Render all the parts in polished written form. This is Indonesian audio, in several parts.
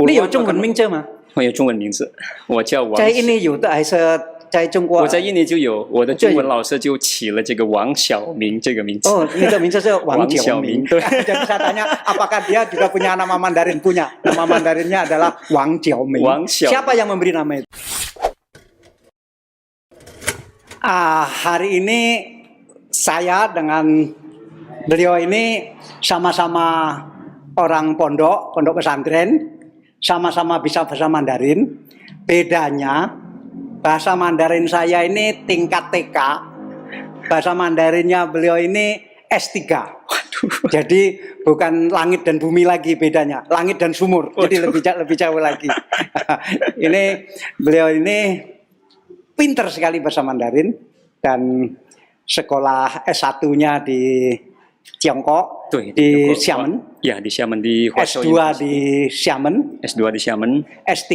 你有中文名字吗？我有中文名字，我叫王。在印尼有的还是在中国？我在印尼就有，我的中文老师就起了这个王小明这个名字。Oh, ini名字是王小明。对。Jadi saya tanya, apakah dia juga punya nama Mandarin? Punya. Nama Mandarinnya adalah Wang Xiaoming. Siapa yang memberi nama itu? Hari ini saya dengan beliau ini sama-sama orang pondok pesantren, sama-sama bisa bahasa Mandarin. Bedanya bahasa Mandarin saya ini tingkat TK, bahasa Mandarinnya beliau ini S3. Waduh. Jadi bukan langit dan bumi lagi bedanya, langit dan sumur. Waduh. Jadi lebih jauh lagi. Beliau ini pinter sekali bahasa Mandarin dan sekolah S1-nya di Tiongkok, di Xiamen. Ya, di Xiamen di S2 di Xiamen. S2 di Xiamen. S3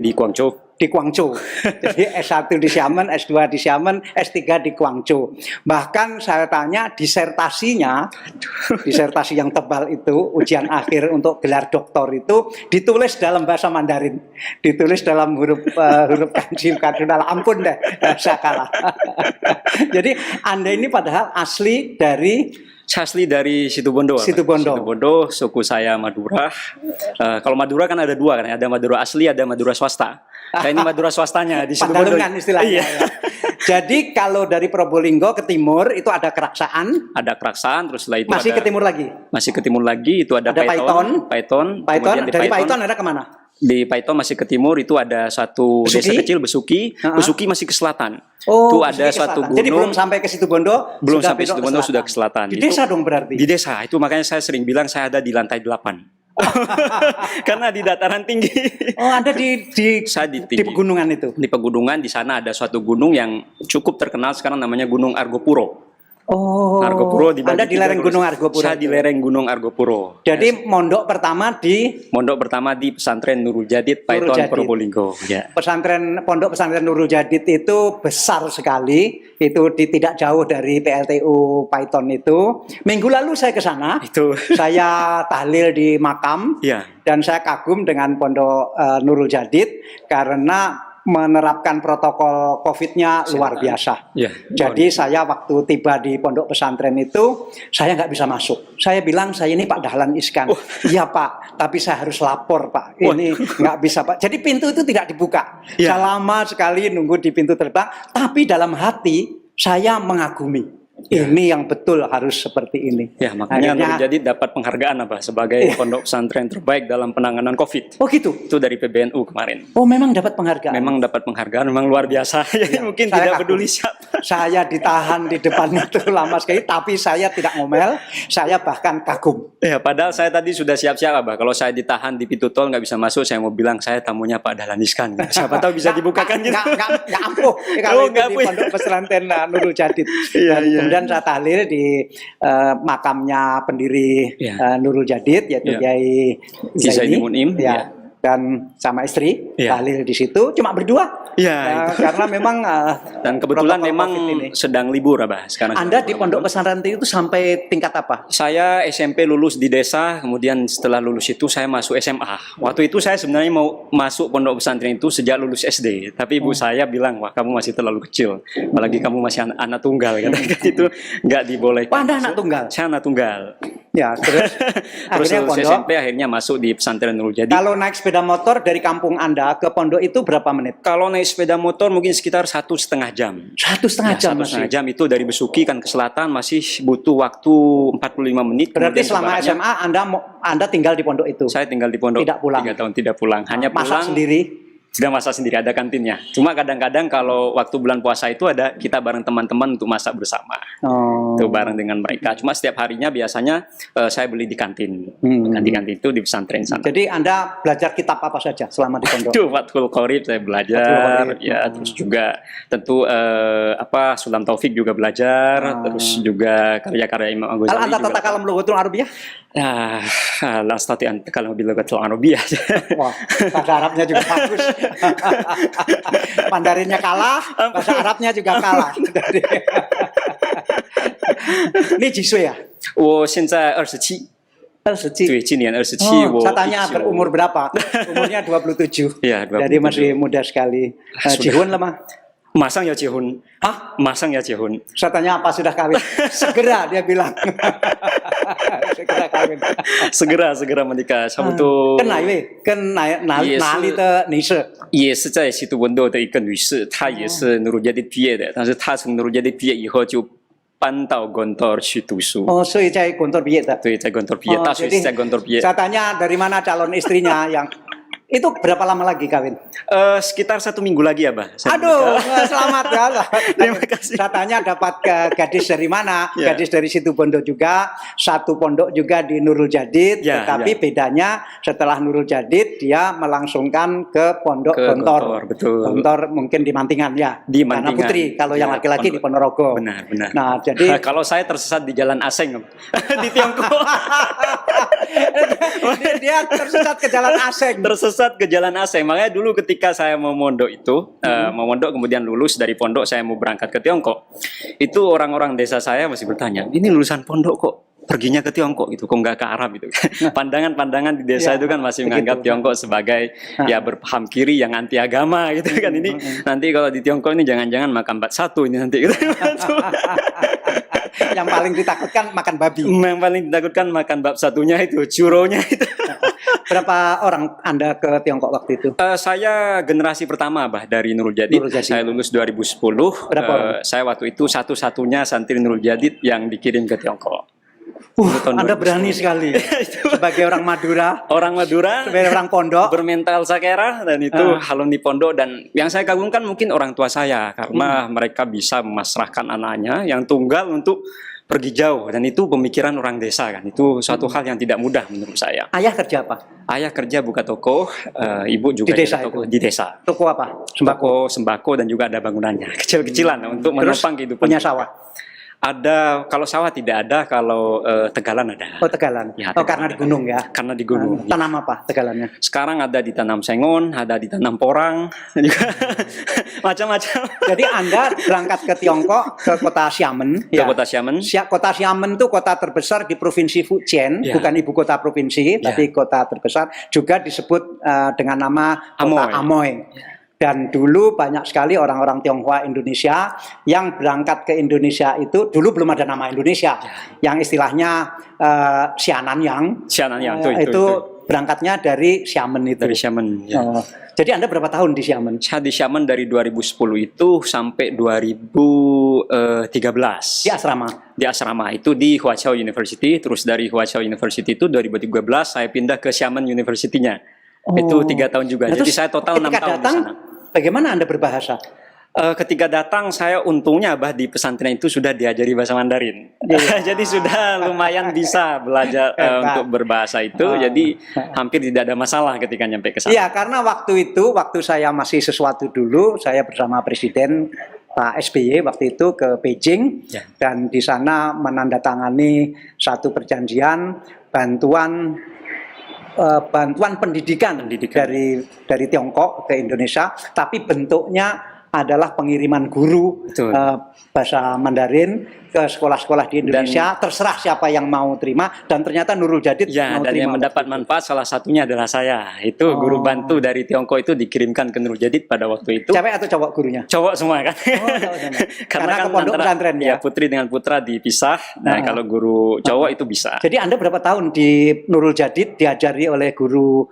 di Guangzhou. Di Guangzhou. Jadi S1 di Xiamen, S2 di Xiamen, S3 di Guangzhou. Bahkan saya tanya disertasi yang tebal itu, ujian akhir untuk gelar doktor itu ditulis dalam bahasa Mandarin. Ditulis dalam huruf kanji kardinal. Ampun deh, saya kalah. Jadi Anda ini padahal asli dari Situbondo. Situbondo, suku saya Madura. Kalau Madura kan ada dua kan, ada Madura asli, ada Madura swasta. Saya ini Madura swastanya di Situbondo. Pandalungan istilahnya. Iya. Ya. Jadi kalau dari Probolinggo ke timur itu ada Keraksaan. Ada Keraksaan, terus setelah itu masih ke timur lagi. Masih ke timur lagi itu ada Paiton. Dari Paiton ada kemana? Di Paiton masih ke timur itu ada satu desa kecil Besuki. Besuki masih ke selatan. Oh, itu ada suatu gunung. Jadi belum sampai ke Situbondo. Belum sampai Situbondo sudah ke selatan. Di desa dong berarti. Di desa itu makanya saya sering bilang saya ada di lantai 8. Karena di dataran tinggi. Oh, Anda di pegunungan itu. Di pegunungan, di sana ada suatu gunung yang cukup terkenal sekarang namanya Gunung Argopuro. Oh, Argopuro Anda di lereng Gunung Argopuro. Saya di lereng Gunung Argopuro. Jadi mondok pertama di pesantren Nurul Jadid, Paiton, Probolinggo. Ya. Pondok pesantren Nurul Jadid itu besar sekali. Itu tidak jauh dari PLTU Paiton itu. Minggu lalu saya ke sana. Saya tahlil di makam. Ya. Dan saya kagum dengan pondok Nurul Jadid karena menerapkan protokol COVID-nya luar biasa. Ya, jadi saya waktu tiba di pondok pesantren itu, saya nggak bisa masuk. Saya bilang, saya ini Pak Dahlan Iskan. Iya Pak, tapi saya harus lapor Pak. Ini nggak bisa Pak. Jadi pintu itu tidak dibuka. Ya. Saya lama sekali nunggu di pintu terbang, tapi dalam hati saya mengagumi. Ya. Ini yang betul harus seperti ini. Ya, makanya Nurul Jadid dapat penghargaan sebagai pondok pesantren terbaik dalam penanganan COVID. Oh gitu? Itu dari PBNU kemarin. Oh, memang dapat penghargaan? Memang dapat penghargaan, memang luar biasa. Ya, mungkin saya tidak peduli siapa. Saya ditahan di depan itu lama sekali, tapi saya tidak ngomel, saya bahkan kagum. Ya, padahal saya tadi sudah siap-siap kalau saya ditahan di pintu tol nggak bisa masuk, saya mau bilang saya tamunya Pak Dahlan Iskan. Siapa tahu bisa dibukakan gitu. Nggak ampuh kalau itu di pondok pesantren Nurul Jadid. Iya. Kemudian saya tahlil di makamnya pendiri Nurul Jadid, yaitu Kiai Zaini Munim. Ya. Dan sama istri tahlil di situ cuma berdua. Ya, karena memang dan kebetulan memang sedang libur sekarang. Anda di pondok pesantren itu sampai tingkat apa? Saya SMP lulus di desa, kemudian setelah lulus itu saya masuk SMA. Waktu itu saya sebenarnya mau masuk pondok pesantren itu sejak lulus SD, tapi ibu saya bilang, wah kamu masih terlalu kecil, apalagi kamu masih anak tunggal, itu nggak dibolehkan. Wah, Anda anak tunggal? Saya anak tunggal. Ya, terus lulus SMP akhirnya masuk di pesantren Nurul Jadid. Kalau naik sepeda motor dari kampung Anda ke pondok itu berapa menit? Kalau naik sepeda motor mungkin sekitar 1,5 jam. 1,5 jam? 1,5 jam itu dari Besuki kan ke selatan masih butuh waktu 45 menit. Berarti selama SMA Anda tinggal di pondok itu? Saya tinggal di pondok. Tidak pulang? 3 tahun tidak pulang. Hanya masak pulang sendiri? Sudah masak sendiri, ada kantinnya. Cuma kadang-kadang kalau waktu bulan puasa itu ada kita bareng teman-teman untuk masak bersama. Itu bareng dengan mereka. Cuma setiap harinya biasanya saya beli di kantin. Kantin itu di pesantren sana. Jadi Anda belajar kitab apa saja selama di pondok? Fathul Qorib saya belajar. Ya, terus juga tentu Sulam Taufik juga belajar. Terus juga karya-karya Imam Ghazali. Anda tata kalam lughatul Arabiyah? La astati an kalau bilughatul Arabiyah. Wah, bahasa Arabnya juga bagus. Mandarinnya kalah, bahasa Arabnya juga kalah. Ini Jiswe ya? 我现在27 27. 最近年27 Oh, saya tanya 我berumur berapa? Umurnya 27. Iya, 27. Jadi masih muda sekali. Sudah. Jihun lah mah. 马上要结婚 Hah? 马上要结婚 Saya tanya apa sudah kawin? Segera dia bilang. Segera kawin. segera menikah 差不多 跟哪一位？跟哪也是哪里的女士？也是在西都温度的一个女士，她也是 Nurul Jadid 毕业的，但是她从 Nurul Jadid 毕业以后就搬到 Gontor 去读书。 Oh, 所以在Gontor毕业的。对，在 Gontor 毕业， Oh, 大学 jadi 是在 Gontor 毕业。 saya tanya dari mana calon istrinya yang itu berapa lama lagi kawin? Sekitar 1 minggu lagi ya, Bah. Saya Aduh, menikah. selamat ya. Terima kasih. Saya tanya dapat gadis dari mana? Ya. Gadis dari situ Bondo juga, satu pondok juga di Nurul Jadid, Ya, tetapi ya. bedanya setelah Nurul Jadid dia melangsungkan ke pondok Ke Gontor. Gontor, betul. Gontor mungkin di Mantingan ya. Di Karena Mantingan. putri, kalau yang Ya, laki-laki di pondok. Ponorogo. Benar, benar. Nah, jadi Kalau saya tersesat di Jalan Aseng di Tiongkok. dia tersesat ke jalan asing. Tersesat ke Jalan Aseng. Makanya dulu ketika saya mau mondok itu, mau mondok kemudian lulus dari pondok saya mau berangkat ke Tiongkok. Itu orang-orang desa saya masih bertanya, ini lulusan pondok kok perginya ke Tiongkok gitu, kok nggak ke Arab gitu. Pandangan-pandangan di desa Ya, itu kan masih begitu. menganggap Tiongkok sebagai ya berpaham kiri yang anti agama gitu kan. Ini nanti kalau di Tiongkok ini jangan-jangan makan satu ini nanti gitu. Yang paling ditakutkan makan babi. Yang paling ditakutkan makan bab satunya itu, curonya itu. Berapa orang Anda ke Tiongkok waktu itu? Saya generasi pertama, Bah, dari Nurul Jadid. Nurul Jadid. Saya lulus 2010. Berapa orang? Saya waktu itu satu-satunya santri Nurul Jadid yang dikirim ke Tiongkok. Tahun Anda 2010. berani sekali sebagai orang Madura, Orang Madura, sebagai orang pondok. bermental sakera, dan itu alumni pondok. Dan yang saya kagumkan mungkin orang tua saya, karena mereka bisa memasrahkan anaknya yang tunggal untuk pergi jauh, dan itu pemikiran orang desa kan. Itu suatu hal yang tidak mudah menurut saya. Ayah kerja apa? Ayah kerja buka toko, ibu juga Di desa jaga toko itu? di desa. Toko apa? Sembako. Sembako dan juga ada bangunannya kecil-kecilan untuk Terus menopang kehidupan. punya sawah. Ada, kalau sawah tidak ada, kalau Tegalan ada. Oh, Tegalan. Ya, Oh, Tegalan karena di ada. gunung ya. Karena di gunung. Ya. Tanam apa Tegalannya? Sekarang ada ditanam sengon, ada ditanam porang, juga macam-macam. Jadi Anda berangkat ke Tiongkok ke kota Xiamen. Ke kota Xiamen. Kota Xiamen itu kota terbesar di provinsi Fujian, Ya. bukan ibu kota provinsi, Ya. tapi kota terbesar. Juga disebut dengan nama kota Amoy. Amoy. Dan dulu banyak sekali orang-orang Tionghoa Indonesia yang berangkat ke Indonesia itu dulu belum ada nama Indonesia, yang istilahnya Xiananyang. Xiananyang, itu berangkatnya dari Xiamen itu. Dari Xiamen. Ya. Oh. Jadi Anda berapa tahun di Xiamen? Saya di Xiamen dari 2010 itu sampai 2013. Di asrama. Di asrama itu di Huaqiao University, terus dari Huaqiao University itu 2013 saya pindah ke Xiamen University-nya. Itu 3 tahun juga. Nah, Jadi terus saya total 6 ketika tahun datang, di sana. bagaimana Anda berbahasa? Ketika datang saya untungnya Bah di pesantren itu sudah diajari bahasa Mandarin. Jadi sudah lumayan bisa belajar untuk berbahasa itu. Jadi hampir tidak ada masalah ketika nyampe ke sana. Iya, karena waktu itu, waktu saya masih sesuatu dulu, saya bersama Presiden Pak SBY waktu itu ke Beijing, Ya. dan di sana menandatangani satu perjanjian bantuan pendidikan, dari Tiongkok ke Indonesia, tapi bentuknya adalah pengiriman guru Betul. bahasa Mandarin ke sekolah-sekolah di Indonesia, terserah siapa yang mau terima, dan ternyata Nurul Jadid Ya, mau dan yang terima. mendapat manfaat salah satunya adalah saya. Itu guru bantu dari Tiongkok itu dikirimkan ke Nurul Jadid pada waktu itu. Cewek atau cowok gurunya? Cowok semua kan. cowok semua. Karena kan ke pondok antara- pesantren ya? putri dengan putra dipisah. Nah, kalau guru cowok itu bisa. Jadi Anda berapa tahun di Nurul Jadid diajari oleh guru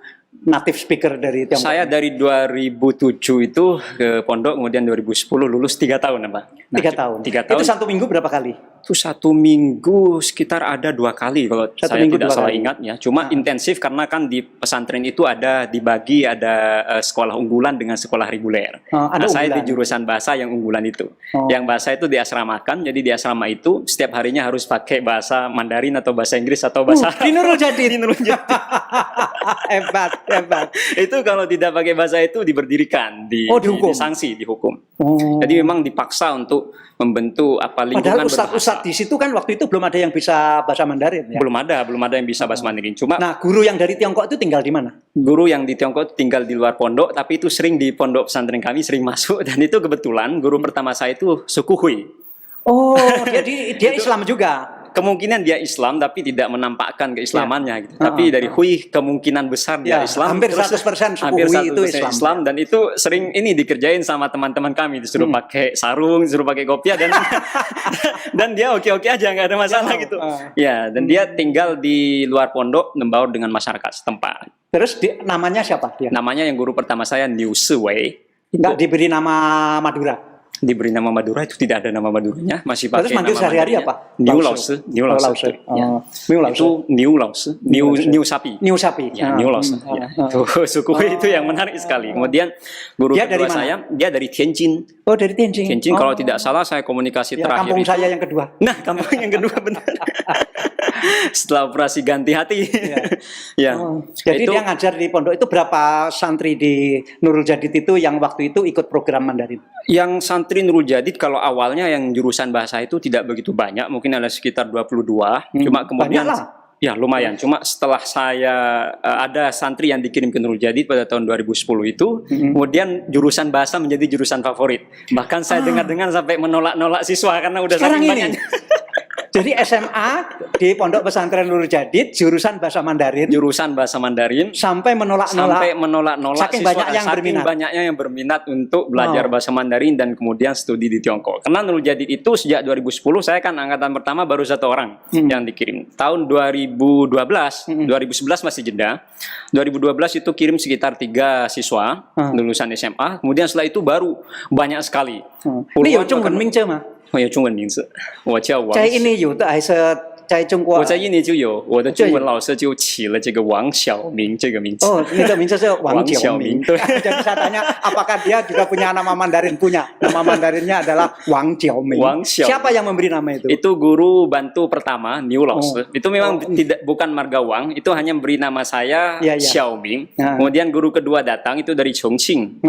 native speaker dari Tiongkok? Saya dari 2007 itu ke pondok, kemudian 2010 lulus 3 tahun, Pak. 3 tahun. 3 tahun. Itu 1 minggu berapa kali? Itu 1 minggu sekitar ada 2 kali kalau 1 saya minggu tidak 2 salah kali. ingat ya. Cuma intensif karena kan di pesantren itu ada dibagi, ada sekolah unggulan dengan sekolah reguler. Ada Nah, saya unggulan. di jurusan bahasa yang unggulan itu. Oh. Yang bahasa itu diasramakan, jadi di asrama itu setiap harinya harus pakai bahasa Mandarin atau bahasa Inggris atau bahasa Di Nurul Jadid. Di Nurul Jadid. Hebat, hebat. Itu kalau tidak pakai bahasa itu diberdirikan, dihukum. disanksi, dihukum. Oh. Jadi memang dipaksa untuk membentuk lingkungan Padahal berbahasa. ustadz-ustadz di situ kan waktu itu belum ada yang bisa bahasa Mandarin ya. belum ada yang bisa bahasa Mandarin. Cuma Nah, guru yang dari Tiongkok itu tinggal di mana? guru yang di Tiongkok tinggal di luar pondok, tapi itu sering di pondok pesantren kami sering masuk, dan itu kebetulan guru pertama saya itu suku Hui. Oh, dia Islam juga. kemungkinan dia Islam tapi tidak menampakkan keislamannya gitu. Tapi dari Hui kemungkinan besar dia Islam. Hampir terus 100% suku hampir Hui itu 100% Islam dan itu sering ini dikerjain sama teman-teman kami, disuruh pakai sarung, disuruh pakai kopiah dan dan dia oke-oke aja, nggak ada masalah gitu. Ya, dan dia tinggal di luar pondok membaur dengan masyarakat setempat. Terus namanya siapa dia? Namanya yang guru pertama saya Niu Siwei. Nggak diberi nama Madura. Diberi nama Madura, itu tidak ada nama Maduranya, masih pakai Terus manggil nama sehari-hari Maduranya. apa? Niu Lause. Lause, Niu Lause. Lause. Ya. Niu Lause. Itu Niu Lause, Niu sapi. Niu sapi. Ya, Niu Lause. Ya. Tuh, suku itu yang menarik sekali. Kemudian guru Dia dari kedua mana? saya, dia dari Tianjin. Oh, dari Tianjin. Tianjin kalau tidak salah saya komunikasi Ya, terakhir kampung itu. saya yang kedua. Nah, kampung yang kedua benar. Setelah operasi ganti hati. Ya. Jadi itu dia ngajar di pondok itu berapa santri di Nurul Jadid itu yang waktu itu ikut program Mandarin? yang santri Nurul Jadid kalau awalnya yang jurusan bahasa itu tidak begitu banyak, mungkin ada sekitar 22. Cuma kemudian banyak lah. ya lumayan. Cuma setelah saya ada santri yang dikirim ke Nurul Jadid pada tahun 2010 itu, kemudian jurusan bahasa menjadi jurusan favorit. Bahkan saya dengar-dengar sampai menolak-nolak siswa karena udah Sekarang saking ini. banyaknya. Jadi SMA di Pondok Pesantren Nurul Jadid jurusan bahasa Mandarin Jurusan bahasa Mandarin sampai sampai menolak-nolak. menolak-nolak Saking siswa, banyak yang saking berminat. banyaknya yang berminat untuk belajar bahasa Mandarin dan kemudian studi di Tiongkok. Karena Nurul Jadid itu sejak 2010 saya kan angkatan pertama baru 1 orang yang dikirim. Tahun 2012, 2011 masih jeda. 2012 itu kirim sekitar 3 siswa lulusan SMA. Kemudian setelah itu baru banyak sekali. Ini有中文名字吗？我有中文名字，我叫王。在印尼有的还是在中国？我在印尼就有，我的中文老师就起了这个王晓明这个名字。Oh, ini名字是王王晓晓明，明。对。 Jadi saya tanya, apakah dia juga punya nama Mandarin? Punya. Nama Mandarinnya adalah Wang Xiaoming. Wang Xiaoming. Siapa yang memberi nama itu? Itu guru bantu pertama Niu Lause. Itu memang bukan marga Wang, itu hanya memberi nama saya Iya, iya. Xiaoming. Kemudian guru kedua datang itu dari Chongqing,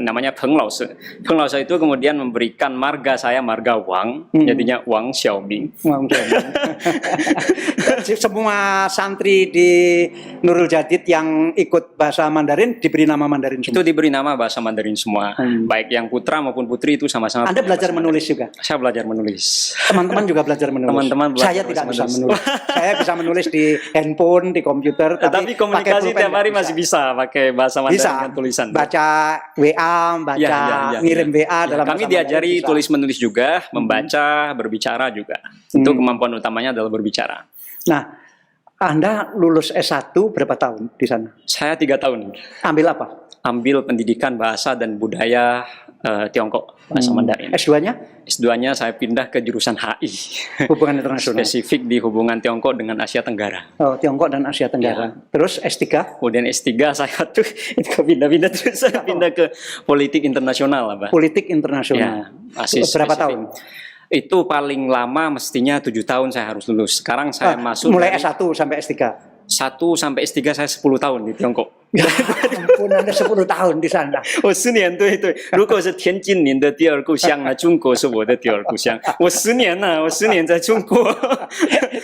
namanya Peng Lause. Peng Lause itu kemudian memberikan marga saya marga Wang, jadinya Wang Xiaoming. Wang Xiaoming. Semua santri di Nurul Jadid yang ikut bahasa Mandarin diberi nama Mandarin Itu semua. diberi nama bahasa Mandarin semua, baik yang putra maupun putri itu sama-sama. Anda punya belajar bahasa menulis juga? Mandarin. Saya belajar menulis. Teman-teman juga belajar menulis. Teman-teman belajar Saya tidak bisa menulis. menulis. Saya bisa menulis di handphone, di komputer, Tapi komunikasi pakai tiap hari pulpen masih bisa pakai bahasa Mandarin bisa. dengan tulisan. Baca WA, baca ngirim WA dalam Kami bahasa diajari Mandarin bisa. tulis menulis juga, membaca, berbicara juga. Itu kemampuan utamanya adalah berbicara. Nah, Anda lulus S1 berapa tahun di sana? Saya 3 tahun Ambil apa? ambil pendidikan bahasa dan budaya Tiongkok, bahasa Mandarin. S2-nya? S2-nya saya pindah ke jurusan HI. Hubungan internasional. Spesifik di hubungan Tiongkok dengan Asia Tenggara. Oh, Tiongkok dan Asia Tenggara. Terus S3? Kemudian S3 saya tuh itu pindah-pindah terus saya pindah ke politik internasional lah, Pak. Politik internasional. Masih Berapa spesifik. tahun? Itu paling lama mestinya 7 tahun saya harus lulus. Sekarang saya masuk mulai dari S1 sampai S3. 1 sampai S3 saya 10 tahun di Tiongkok. Ya ampun, Anda 10 tahun di sana. 我10年，对对。如果是天津您的第二故乡啊，中国是我的第二故乡。我10年呐，我10年在中国。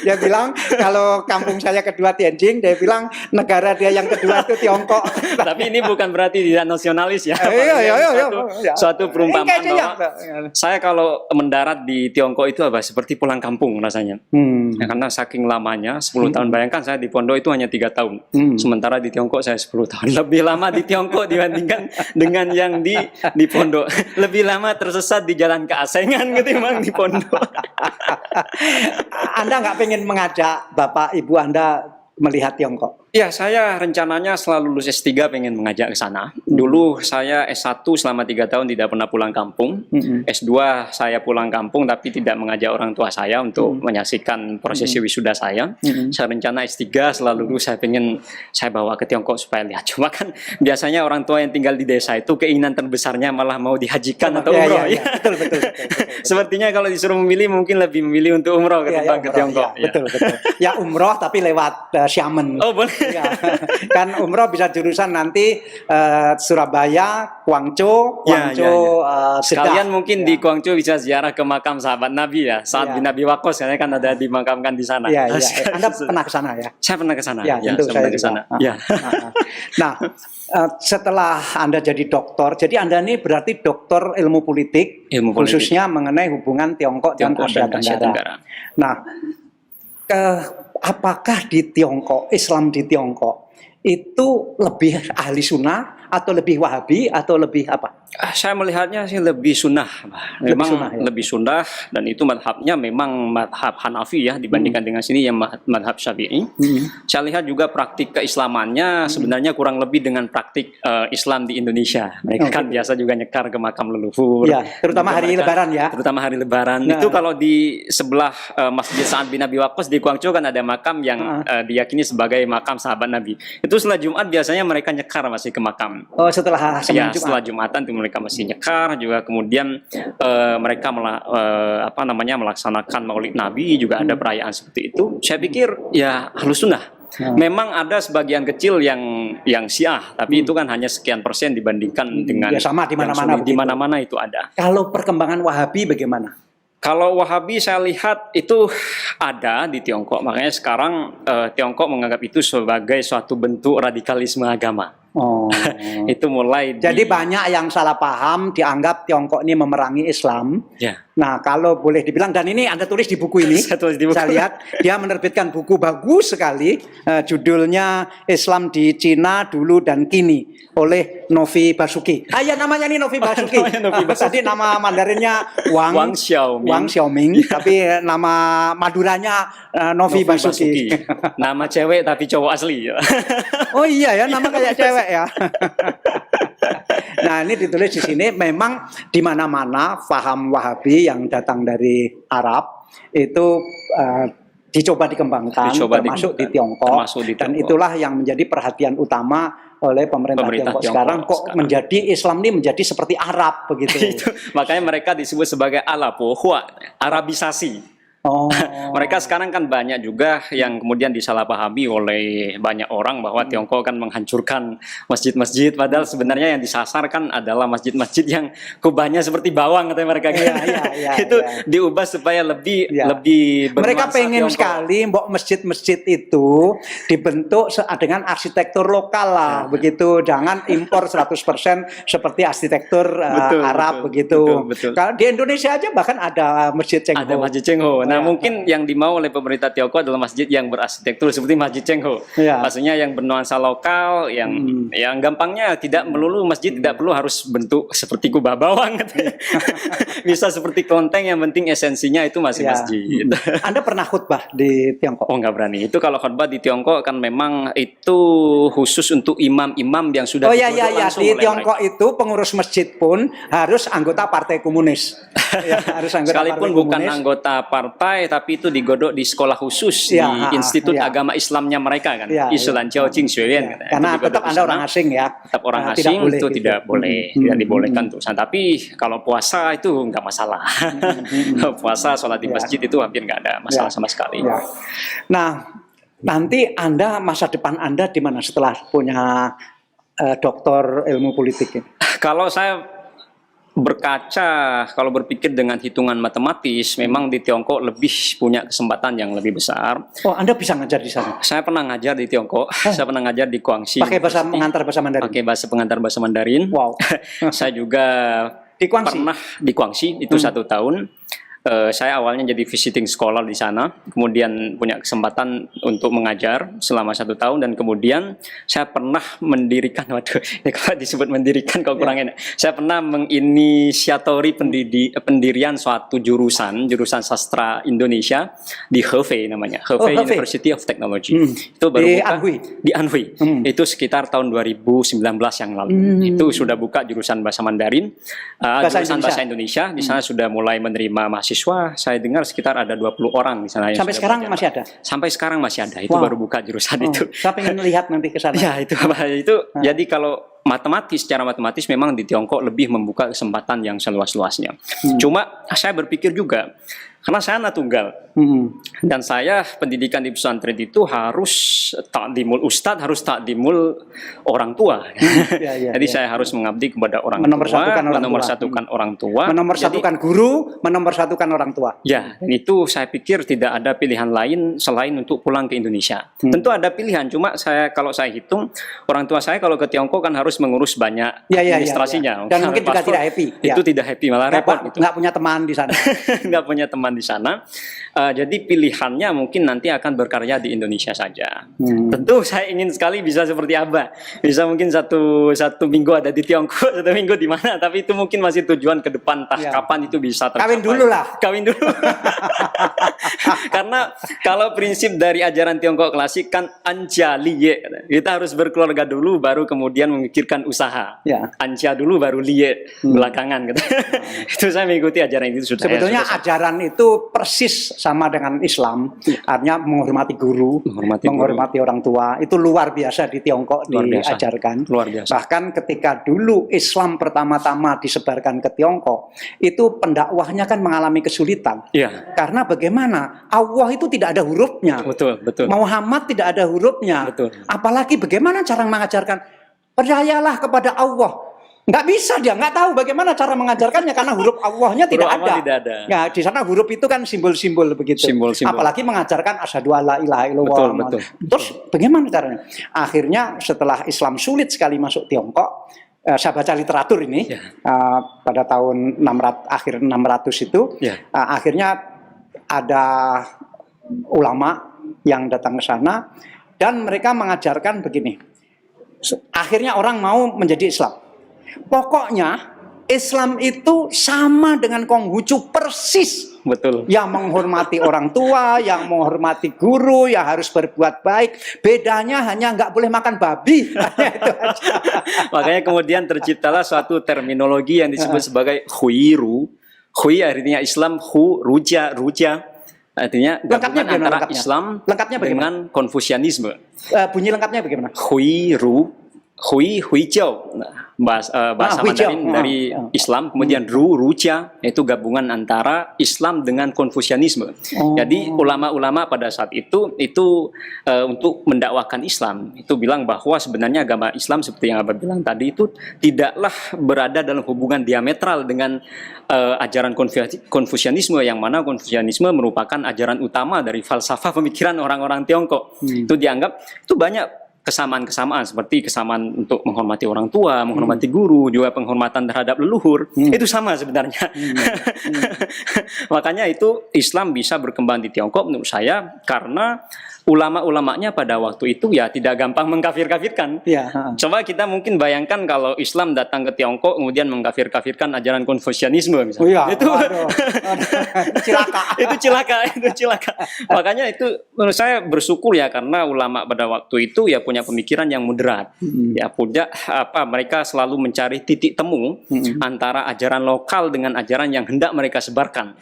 Dia bilang kalau kampung saya kedua Tianjin, dia bilang negara dia yang kedua itu Tiongkok. Tapi ini bukan berarti tidak nasionalis ya. Iya. Suatu perumpamaan Kayaknya bahwa saya kalau mendarat di Tiongkok itu apa seperti pulang kampung rasanya. Ya, karena saking lamanya 10 tahun. Bayangkan saya di pondok itu hanya 3 tahun. Sementara di Tiongkok saya 10 tahun. Lebih lama di Tiongkok dibandingkan dengan yang di pondok. Lebih lama tersesat di jalan keasengan ketimbang di pondok. Anda nggak pengen mengajak bapak ibu Anda melihat Tiongkok? Ya, saya rencananya setelah lulus S3 pengen mengajak ke sana. Dulu saya S1 selama 3 tahun tidak pernah pulang kampung. S2 saya pulang kampung tapi tidak mengajak orang tua saya untuk menyaksikan prosesi wisuda saya. Saya rencana S3 setelah lulus saya pengen saya bawa ke Tiongkok supaya lihat. Cuma kan biasanya orang tua yang tinggal di desa itu keinginan terbesarnya malah mau dihajikan atau umroh. Ya. Betul. Sepertinya kalau disuruh memilih mungkin lebih memilih untuk umroh ketimbang ke Tiongkok. Ya, betul. Ya umroh tapi lewat Xiamen. Oh boleh. Ya. Kan umroh bisa jurusan nanti Surabaya, Guangzhou, Jeddah. Sekalian mungkin di Guangzhou bisa ziarah ke makam sahabat Nabi ya. Saat bin Nabi Waqqas karena kan ada dimakamkan di sana. Iya. Anda pernah ke sana ya? Saya pernah ke sana. Ya, tentu saya saya pernah ke juga. sana. Ya. Nah, setelah Anda jadi doktor, jadi Anda ini berarti doktor ilmu politik, Ilmu politik. khususnya mengenai hubungan Tiongkok dan Tiongkok Asia dan Asia Tenggara. Tenggara. Nah, apakah di Tiongkok, Islam di Tiongkok itu lebih ahli sunnah atau lebih wahabi atau lebih apa? Saya melihatnya sih lebih sunnah, Pak. Lebih Memang sunnah, ya? lebih sunnah, dan itu madhabnya memang madhab Hanafi ya, dibandingkan dengan sini yang madhab Syafi'i. Saya lihat juga praktik keislamannya sebenarnya kurang lebih dengan praktik Islam di Indonesia. Mereka kan biasa juga nyekar ke makam leluhur. Ya, terutama hari Lebaran ya. Terutama hari Lebaran. Nah. Itu kalau di sebelah Masjid Sa'ad bin Abi Waqqas di Guangzhou kan ada makam yang diyakini sebagai makam sahabat Nabi. Itu setelah Jumat biasanya mereka nyekar masih ke makam. Oh, setelah Ya, Jumat. setelah Jumatan itu mereka masih nyekar juga, kemudian mereka melaksanakan Maulid Nabi, juga ada perayaan seperti itu. Saya pikir ya Ahlus Sunnah. Memang ada sebagian kecil yang Syiah, tapi itu kan hanya sekian persen dibandingkan dengan Ya, sama di yang mana-mana Sunni. Di begitu. mana-mana itu ada. Kalau perkembangan Wahabi bagaimana? Kalau Wahabi saya lihat itu ada di Tiongkok, makanya sekarang Tiongkok menganggap itu sebagai suatu bentuk radikalisme agama. Oh. Itu mulai Jadi banyak yang salah paham, dianggap Tiongkok ini memerangi Islam. ya. Nah, kalau boleh dibilang, dan ini Anda tulis di buku ini, Saya tulis di buku. saya lihat dia menerbitkan buku bagus sekali, judulnya Islam di Cina Dulu dan Kini oleh Novi Basuki. Ya namanya ini Novi Basuki. Namanya Novi Basuki. Tadi nama Mandarinnya Wang Xiaoming. Wang Xiaoming, tapi nama Maduranya Novi Basuki. Nama cewek tapi cowok asli. Oh iya ya, nama kayak cewek ya. Nah, ini ditulis di sini, memang di mana-mana paham Wahabi yang datang dari Arab itu dicoba dikembangkan, termasuk di Tiongkok. Dan itulah yang menjadi perhatian utama oleh pemerintah Tiongkok sekarang. Kok menjadi Islam ini menjadi seperti Arab begitu. Itu, makanya mereka disebut sebagai Alapohua, Arabisasi. Oh. Mereka sekarang kan banyak juga yang kemudian disalahpahami oleh banyak orang bahwa Tiongkok kan menghancurkan masjid-masjid, padahal sebenarnya yang disasar kan adalah masjid-masjid yang kubahnya seperti bawang, katanya mereka kan. Itu diubah supaya lebih mereka pengen Tiongkok sekali mbok masjid-masjid itu dibentuk dengan arsitektur lokal lah, begitu, jangan impor 100% seperti arsitektur Arab begitu. Kalau di Indonesia aja bahkan ada Masjid Cengho. Ada Masjid Cengho. Nah, mungkin yang dimau oleh pemerintah Tiongkok adalah masjid yang berarsitektur seperti Masjid Cengho. Maksudnya yang bernuansa lokal, yang gampangnya tidak melulu masjid tidak perlu harus bentuk seperti kubah bawang. Bisa seperti kelenteng, yang penting esensinya itu masih masjid. Anda pernah khutbah di Tiongkok? Oh, nggak berani. Itu kalau khutbah di Tiongkok kan memang itu khusus untuk imam-imam yang sudah di Tiongkok mereka. Itu pengurus masjid pun harus anggota Partai Komunis. Harus anggota sekalipun Partai bukan Komunis. Anggota partai, tapi itu digodok di sekolah khusus di Institut Agama Islamnya mereka kan, Islan Jiao Jing Xueyan. Karena tetap Anda orang asing ya. Tetap orang asing itu tidak boleh, tidak dibolehkan untuk sana. Tapi kalau puasa itu nggak masalah. Puasa, sholat di masjid itu hampir nggak ada masalah sama sekali. Nah, nanti Anda, masa depan Anda di mana setelah punya doktor ilmu politik ini? Kalau saya berkaca, kalau berpikir dengan hitungan matematis, memang di Tiongkok lebih punya kesempatan yang lebih besar. Oh, Anda bisa ngajar di sana? Saya pernah ngajar di Tiongkok. Saya pernah ngajar di Guangxi. Pakai pengantar bahasa Mandarin? Pakai pengantar bahasa Mandarin. Wow. Saya juga pernah di Guangxi, itu 1 tahun. Saya awalnya jadi visiting scholar di sana, kemudian punya kesempatan untuk mengajar selama 1 tahun, dan kemudian saya pernah mendirikan, kalau disebut mendirikan kok kurang enak. Saya pernah menginisiatori pendirian suatu jurusan sastra Indonesia di Hefei namanya, Hefei University of Technology. Itu baru di Anhui. Itu sekitar tahun 2019 yang lalu. Itu sudah buka jurusan bahasa Mandarin, jurusan bahasa Indonesia. Di sana sudah mulai menerima mahasiswa. Saya dengar sekitar ada 20 orang di sana. Sampai sekarang masih ada? Sampai sekarang masih ada. Itu baru buka jurusan itu. Saya pengen lihat nanti ke sana. Ya, itu. Jadi kalau secara matematis memang di Tiongkok lebih membuka kesempatan yang seluas-luasnya. Cuma saya berpikir juga, karena saya anak tunggal, dan saya pendidikan di pesantren itu harus takdimul ustadz, harus takdimul orang tua. Jadi saya harus mengabdi kepada orang tua, menomorsatukan orang tua, menomorsatukan guru, menomorsatukan orang tua. Ya, dan itu saya pikir tidak ada pilihan lain selain untuk pulang ke Indonesia. Tentu ada pilihan, cuma kalau saya hitung, orang tua saya kalau ke Tiongkok kan harus mengurus banyak administrasinya. Dan mungkin juga tidak happy. Itu tidak happy, malah repot. Nggak punya teman di sana. Nggak punya teman di sana. Jadi pilihannya mungkin nanti akan berkarya di Indonesia saja. Tentu saya ingin sekali bisa seperti Abah, bisa mungkin satu minggu ada di Tiongkok, 1 minggu di mana. Tapi itu mungkin masih tujuan ke depan. Entah kapan itu bisa tercapai. Kawin dulu lah. Kawin dulu. Karena kalau prinsip dari ajaran Tiongkok klasik kan anja liye, kita harus berkeluarga dulu, baru kemudian memikirkan usaha. Anja dulu, baru liye belakangan. Gitu. Itu saya mengikuti ajaran itu sudah. Sebetulnya ajaran itu persis sama dengan Islam, artinya menghormati guru, menghormati orang tua. Itu luar biasa di Tiongkok diajarkan. Luar biasa. Bahkan ketika dulu Islam pertama-tama disebarkan ke Tiongkok, itu pendakwahnya kan mengalami kesulitan. Karena bagaimana? Allah itu tidak ada hurufnya. Betul. Muhammad tidak ada hurufnya. Apalagi bagaimana cara mengajarkan percayalah kepada Allah. Nggak bisa, dia nggak tahu bagaimana cara mengajarkannya karena huruf Allahnya tidak ada. Ya, di sana huruf itu kan simbol-simbol begitu. Apalagi mengajarkan asyhadu alla ilaha illallah. Terus bagaimana caranya? Akhirnya setelah Islam sulit sekali masuk Tiongkok, saya baca literatur ini pada tahun akhir 600 itu, akhirnya ada ulama yang datang ke sana dan mereka mengajarkan begini. Akhirnya orang mau menjadi Islam. Pokoknya Islam itu sama dengan Konghucu persis. Betul. Yang menghormati orang tua, yang menghormati guru, yang harus berbuat baik. Bedanya hanya nggak boleh makan babi. Itu aja. Makanya kemudian terciptalah suatu terminologi yang disebut sebagai huiru. Hui artinya Islam, hu ruja. Artinya gabungan antara Islam dengan Konfusianisme. Bunyi lengkapnya bagaimana? Huijiao. Bahasa Mandarin dari Islam, kemudian ruja itu gabungan antara Islam dengan Konfusianisme. Jadi ulama-ulama pada saat itu untuk mendakwakan Islam itu bilang bahwa sebenarnya agama Islam seperti yang Abah bilang tadi itu tidaklah berada dalam hubungan diametral dengan ajaran Konfusianisme, yang mana Konfusianisme merupakan ajaran utama dari falsafah pemikiran orang-orang Tiongkok. Itu dianggap itu banyak kesamaan seperti kesamaan untuk menghormati orang tua, menghormati guru, juga penghormatan terhadap leluhur. Itu sama sebenarnya. Makanya itu Islam bisa berkembang di Tiongkok menurut saya karena ulama-ulamanya pada waktu itu ya tidak gampang mengkafir-kafirkan. Coba kita mungkin bayangkan kalau Islam datang ke Tiongkok kemudian mengkafir-kafirkan ajaran Konfusianisme misalnya. Itu cilaka. Makanya itu menurut saya bersyukur ya karena ulama pada waktu itu ya punya pemikiran yang moderat. Ya punya mereka selalu mencari titik temu antara ajaran lokal dengan ajaran yang hendak mereka sebarkan.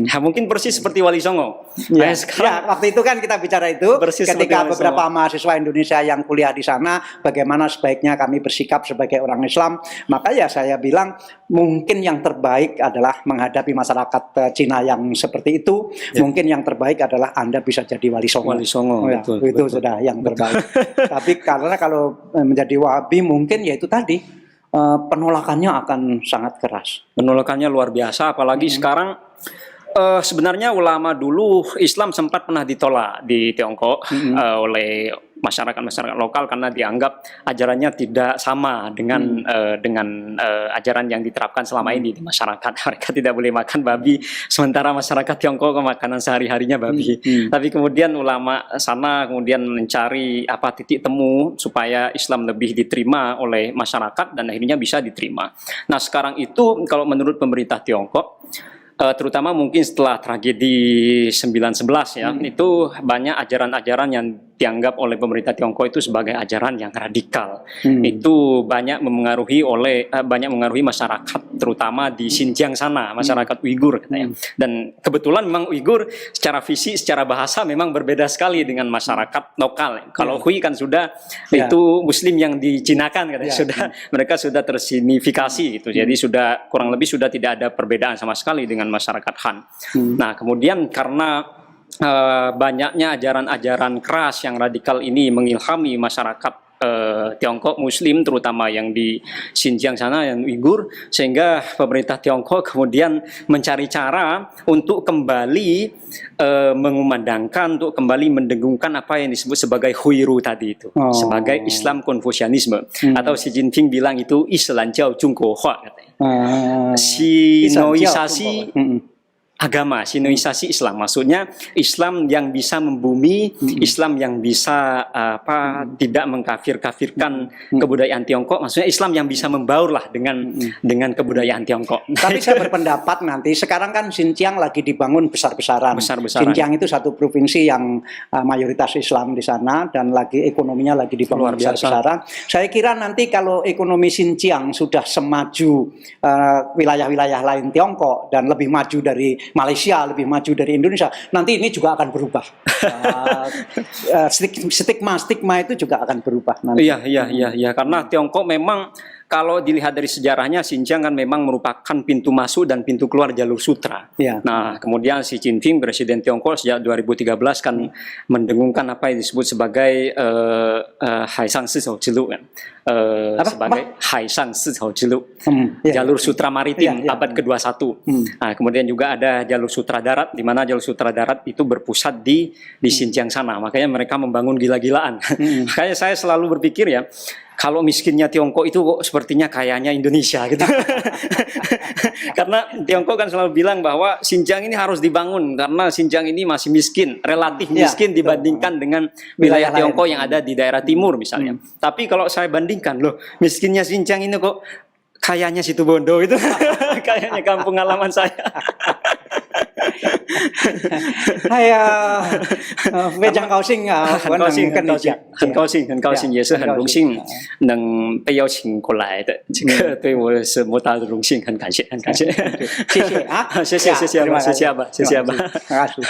Ya mungkin persis seperti Wali Songo. Waktu itu kan kita bicara itu ketika beberapa mahasiswa Indonesia yang kuliah di sana, bagaimana sebaiknya kami bersikap sebagai orang Islam, maka ya saya bilang mungkin yang terbaik adalah menghadapi masyarakat Cina yang seperti itu. Mungkin yang terbaik adalah Anda bisa jadi Wali Songo. Itu sudah yang terbaik. Tapi karena kalau menjadi Wahabi mungkin ya itu tadi penolakannya akan sangat keras. Penolakannya luar biasa, apalagi sekarang. Sebenarnya ulama dulu Islam sempat pernah ditolak di Tiongkok oleh masyarakat lokal karena dianggap ajarannya tidak sama dengan ajaran yang diterapkan selama ini di masyarakat. Mereka tidak boleh makan babi, sementara masyarakat Tiongkok makanan sehari-harinya babi. Tapi kemudian ulama sana kemudian mencari titik temu supaya Islam lebih diterima oleh masyarakat dan akhirnya bisa diterima. Nah sekarang itu kalau menurut pemerintah Tiongkok, terutama mungkin setelah tragedi 9/11 ya, itu banyak ajaran-ajaran yang dianggap oleh pemerintah Tiongkok itu sebagai ajaran yang radikal. Itu banyak mengaruhi masyarakat, terutama di Xinjiang sana, masyarakat Uighur katanya. Dan kebetulan memang Uighur secara fisik, secara bahasa memang berbeda sekali dengan masyarakat lokal. Kalau Hui kan sudah itu Muslim yang dicinakan katanya, mereka sudah tersignifikasi gitu. Jadi sudah kurang lebih sudah tidak ada perbedaan sama sekali dengan masyarakat Han. Nah, kemudian karena banyaknya ajaran-ajaran keras yang radikal ini mengilhami masyarakat Tiongkok Muslim, terutama yang di Xinjiang sana yang Uighur, sehingga pemerintah Tiongkok kemudian mencari cara untuk kembali mengumandangkan, untuk kembali mendengungkan apa yang disebut sebagai Huiru tadi itu, sebagai Islam Konfusianisme, atau Xi Jinping bilang itu Islam Jiao Zhongguo Hua katanya. Sinoisasi agama, sinuisasi Islam. Maksudnya Islam yang bisa membumi, Islam yang bisa tidak mengkafir-kafirkan kebudayaan Tiongkok. Maksudnya Islam yang bisa membaur lah dengan kebudayaan Tiongkok. Tapi saya berpendapat nanti sekarang kan Xinjiang lagi dibangun besar-besaran. Xinjiang itu satu provinsi yang mayoritas Islam di sana dan lagi ekonominya lagi dibangun besar-besaran. Saya kira nanti kalau ekonomi Xinjiang sudah semaju wilayah-wilayah lain Tiongkok dan lebih maju dari Malaysia, lebih maju dari Indonesia, nanti ini juga akan berubah. Stigma itu juga akan berubah nanti. Iya, karena Tiongkok memang kalau dilihat dari sejarahnya, Xinjiang kan memang merupakan pintu masuk dan pintu keluar jalur sutra. Ya. Nah, kemudian Xi Jinping, Presiden Tiongkok sejak 2013 kan mendengungkan apa yang disebut sebagai Haisang Sizhou Jilu kan. Sebagai Haisang Sizhou Jilu. Jalur sutra maritim abad ke-21. Nah, kemudian juga ada jalur sutra darat, di mana jalur sutra darat itu berpusat di Xinjiang sana. Makanya mereka membangun gila-gilaan. Makanya saya selalu berpikir ya, kalau miskinnya Tiongkok itu kok sepertinya kayanya Indonesia gitu. Karena Tiongkok kan selalu bilang bahwa Xinjiang ini harus dibangun karena Xinjiang ini masih miskin, relatif miskin dibandingkan dengan wilayah Tiongkok yang ada di daerah timur misalnya. Tapi kalau saya bandingkan, loh miskinnya Xinjiang ini kok kayaknya Situbondo itu. Kayaknya kampung halaman saya. 哎呀，非常高兴啊，我能跟你讲，很高兴，很高兴，也是很荣幸能被邀请过来的，这个对我是莫大的荣幸，很感谢，很感谢，谢谢啊，谢谢，谢谢，谢谢，谢谢，谢谢，terima kasih.